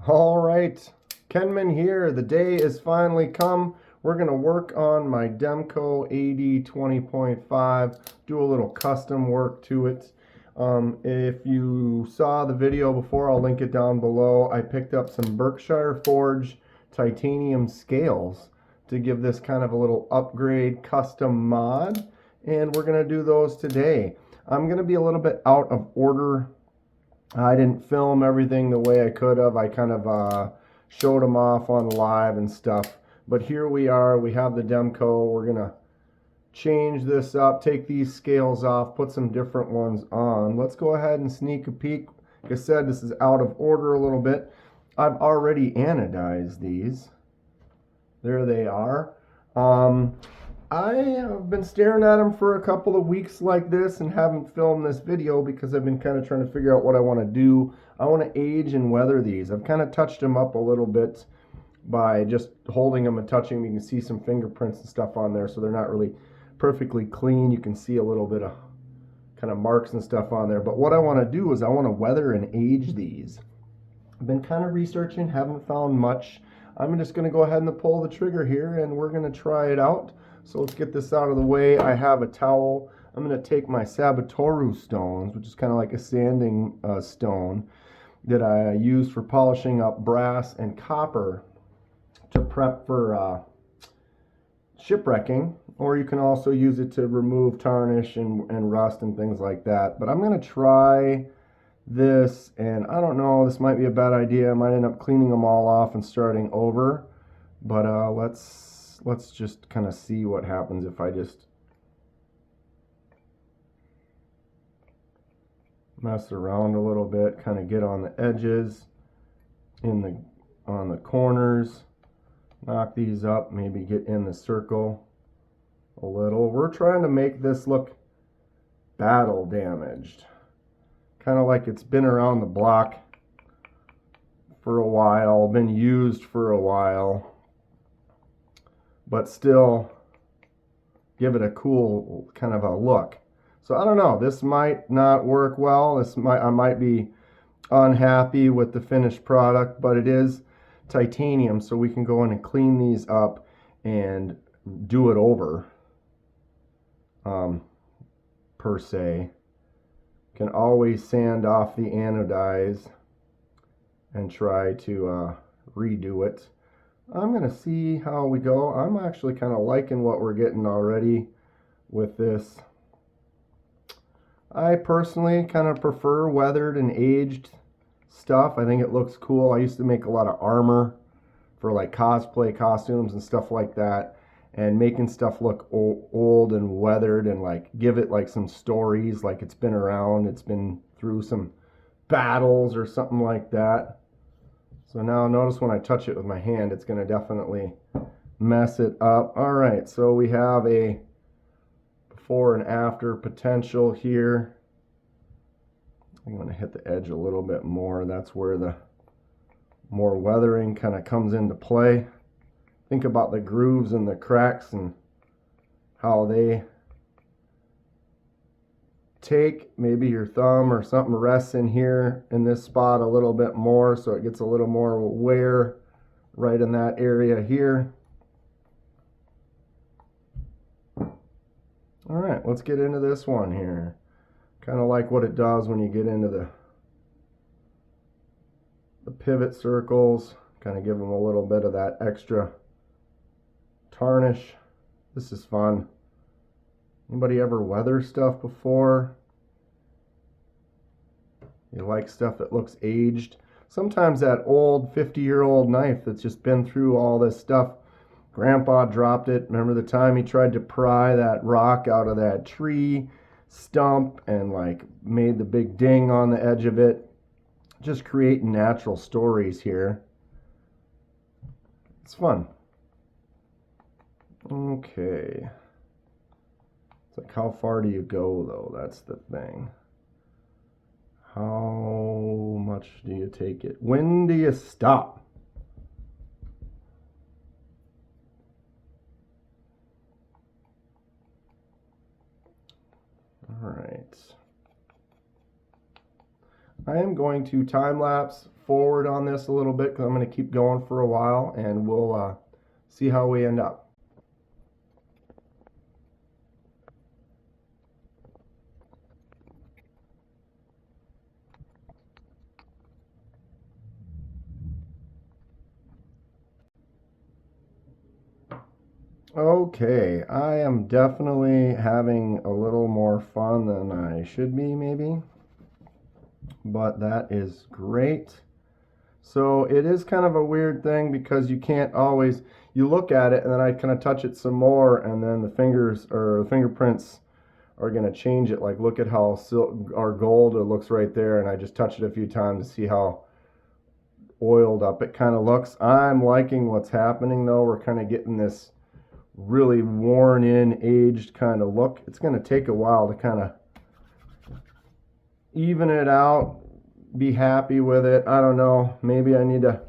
All right, Kenman here. The day is finally come. We're going to work on my Demko AD20.5, do a little custom work to it. If you saw the video before, I'll link it down below. I picked up some Berkshire Forge titanium scales to give this kind of a little upgrade custom mod, and we're going to do those today. I'm going to be a little bit out of order. I didn't film everything the way I could have. I kind of showed them off on live and stuff. But here we are. We have the Demko. We're going to change this up, take these scales off, put some different ones on. Let's go ahead and sneak a peek. Like I said, this is out of order a little bit. I've already anodized these. There they are. I have been staring at them for a couple of weeks like this and haven't filmed this video because I've been kind of trying to figure out what I want to do. I want to age and weather these. I've kind of touched them up a little bit by just holding them and touching them. You can see some fingerprints and stuff on there, so they're not really perfectly clean. You can see a little bit of kind of marks and stuff on there. But what I want to do is I want to weather and age these. I've been kind of researching, haven't found much. I'm just going to go ahead and pull the trigger here and we're going to try it out. So let's get this out of the way. I have a towel. I'm going to take my Sabatoru stones, which is kind of like a sanding stone that I use for polishing up brass and copper to prep for shipwrecking, or you can also use it to remove tarnish and rust and things like that. But I'm going to try this, and I don't know, this might be a bad idea. I might end up cleaning them all off and starting over, but let's just kind of see what happens if I just mess around a little bit, kind of get on the edges, on the corners, knock these up, maybe get in the circle a little. We're trying to make this look battle damaged, kind of like it's been around the block for a while, been used for a while, but still give it a cool kind of a look. So I don't know, this might not work well. I might be unhappy with the finished product, but it is titanium, so we can go in and clean these up and do it over, per se. Can always sand off the anodize and try to redo it. I'm going to see how we go. I'm actually kind of liking what we're getting already with this. I personally kind of prefer weathered and aged stuff. I think it looks cool. I used to make a lot of armor for like cosplay costumes and stuff like that, and making stuff look old and weathered and like give it like some stories, like it's been around, it's been through some battles or something like that. So now notice when I touch it with my hand, it's going to definitely mess it up. All right, so we have a before and after potential here. I'm going to hit the edge a little bit more. That's where the more weathering kind of comes into play. Think about the grooves and the cracks and how they take. Maybe your thumb or something rests in here in this spot a little bit more, so it gets a little more wear right in that area here. All right, let's get into this one here. Kind of like what it does when you get into the pivot circles, kind of give them a little bit of that extra tarnish. This is fun. Anybody ever weather stuff before? You like stuff that looks aged? Sometimes that old 50-year-old knife that's just been through all this stuff. Grandpa dropped it. Remember the time he tried to pry that rock out of that tree stump and like made the big ding on the edge of it? Just creating natural stories here. It's fun. Okay. It's like, how far do you go though? That's the thing. How much do you take it? When do you stop? All right. I am going to time lapse forward on this a little bit because I'm going to keep going for a while, and we'll see how we end up. Okay, I am definitely having a little more fun than I should be, maybe, but that is great. So it is kind of a weird thing because you can't always, you look at it and then I kind of touch it some more, and then the fingers or the fingerprints are going to change it. Like, look at how our gold, it looks right there, and I just touch it a few times to see how oiled up it kind of looks. I'm liking what's happening though. We're kind of getting this really worn in, aged kind of look. It's going to take a while to kind of even it out, be happy with it. I don't know, maybe I need to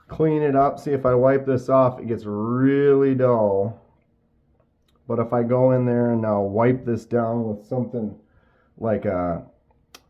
clean it up. See, if I wipe this off, it gets really dull, but if I go in there and now wipe this down with something like a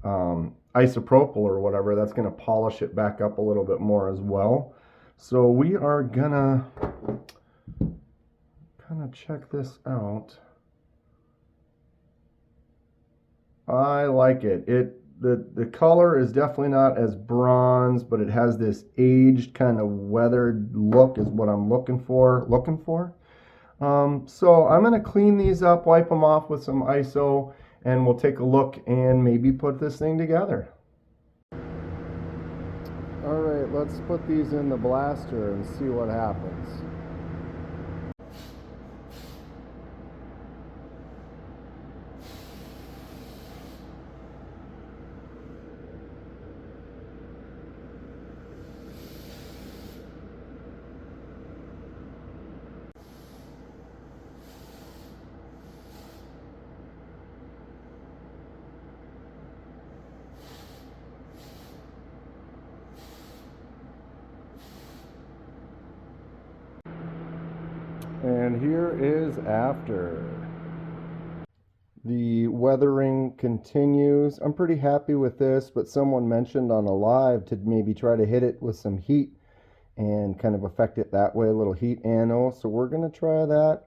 isopropyl or whatever, that's going to polish it back up a little bit more as well. So we are gonna kind of check this out. I like it. The color is definitely not as bronze, but it has this aged kind of weathered look is what I'm looking for. So I'm going to clean these up, wipe them off with some ISO, and we'll take a look and maybe put this thing together. All right, let's put these in the blaster and see what happens. And here is after. The weathering continues. I'm pretty happy with this, but someone mentioned on a live to maybe try to hit it with some heat and kind of affect it that way, a little heat anode. So we're going to try that.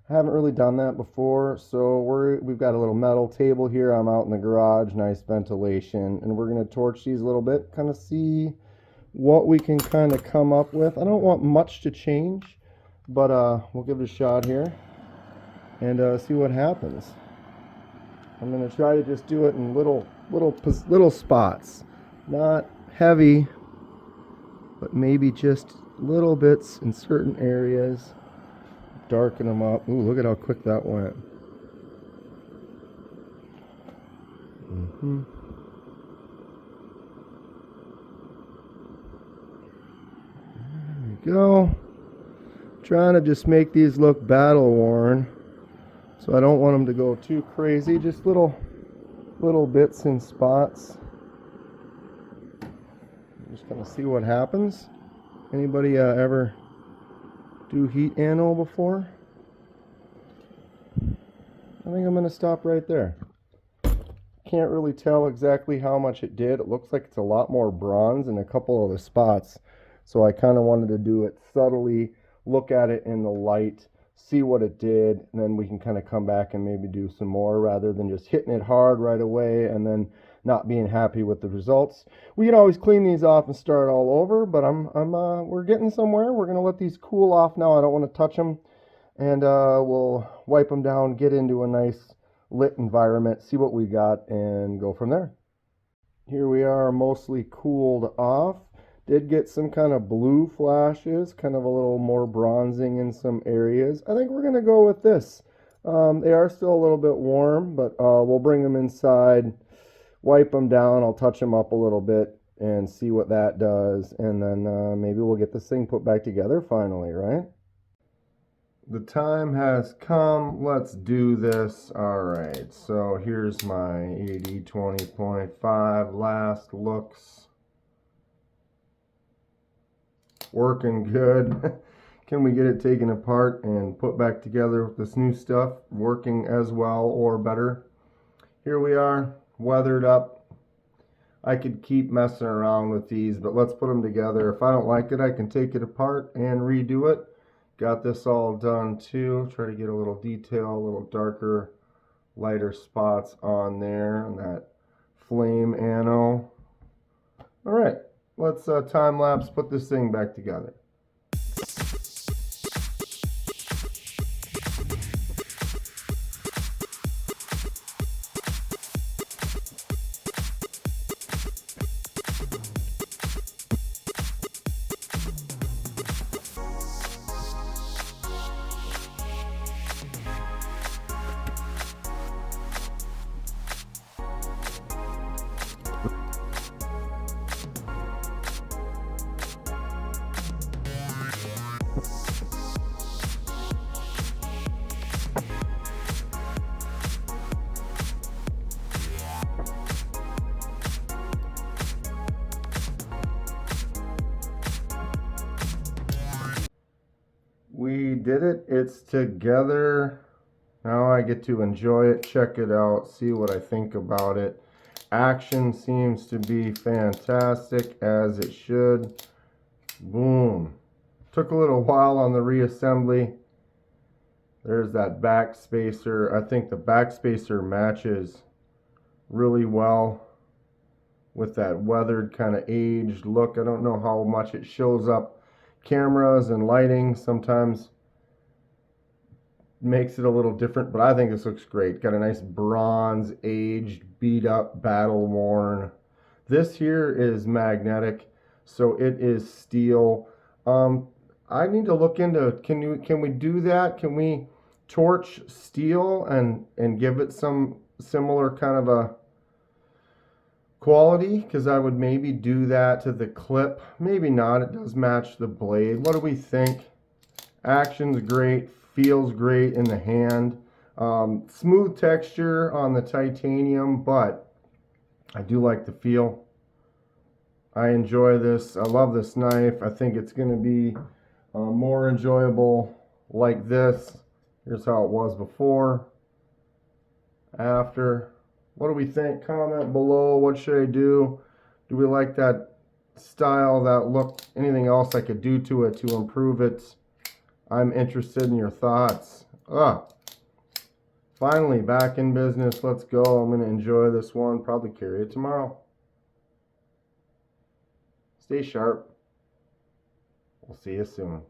I haven't really done that before, so we've got a little metal table here. I'm out in the garage, nice ventilation, and we're going to torch these a little bit, kind of see what we can kind of come up with. I don't want much to change, but we'll give it a shot here and see what happens. I'm going to try to just do it in little spots, not heavy, but maybe just little bits in certain areas. Darken them up. Ooh, look at how quick that went. There we go. Trying to just make these look battle worn, so I don't want them to go too crazy. Just little bits in spots. Just gonna see what happens. Anybody ever do heat anode before? I think I'm gonna stop right there. Can't really tell exactly how much it did. It looks like it's a lot more bronze in a couple of the spots, so I kind of wanted to do it subtly, look at it in the light, see what it did, and then we can kind of come back and maybe do some more rather than just hitting it hard right away and then not being happy with the results. We can always clean these off and start all over, but we're getting somewhere. We're going to let these cool off now. I don't want to touch them, and we'll wipe them down, get into a nice lit environment, see what we got, and go from there. Here we are, mostly cooled off. Did get some kind of blue flashes, kind of a little more bronzing in some areas. I think we're going to go with this. They are still a little bit warm, but we'll bring them inside, wipe them down. I'll touch them up a little bit and see what that does. And then maybe we'll get this thing put back together finally, right? The time has come. Let's do this. All right, so here's my AD20.5 last looks. Working good. Can we get it taken apart and put back together with this new stuff working as well or better? Here we are, weathered up. I could keep messing around with these, but let's put them together. If I don't like it, I can take it apart and redo it. Got this all done too. Try to get a little detail, a little darker, lighter spots on there on that flame anno. All right, let's time lapse, put this thing back together. We did it. It's together. Now I get to enjoy it, check it out, see what I think about it. Action seems to be fantastic, as it should. Boom. Took a little while on the reassembly. There's that back spacer. I think the back spacer matches really well with that weathered kind of aged look. I don't know how much it shows up cameras and lighting. Sometimes makes it a little different, but I think this looks great. Got a nice bronze aged, beat up, battle worn. This here is magnetic, so it is steel. I need to look into, can we do that? Can we torch steel and give it some similar kind of a quality? Because I would maybe do that to the clip. Maybe not. It does match the blade. What do we think? Action's great, feels great in the hand. Smooth texture on the titanium, but I do like the feel. I enjoy this. I love this knife. I think it's going to be more enjoyable like this. Here's how it was before, after. What do we think? Comment below. What should I do? Do we like that style, that look? Anything else I could do to it to improve it? I'm interested in your thoughts. Finally, back in business. Let's go. I'm going to enjoy this one. Probably carry it tomorrow. Stay sharp. We'll see you soon.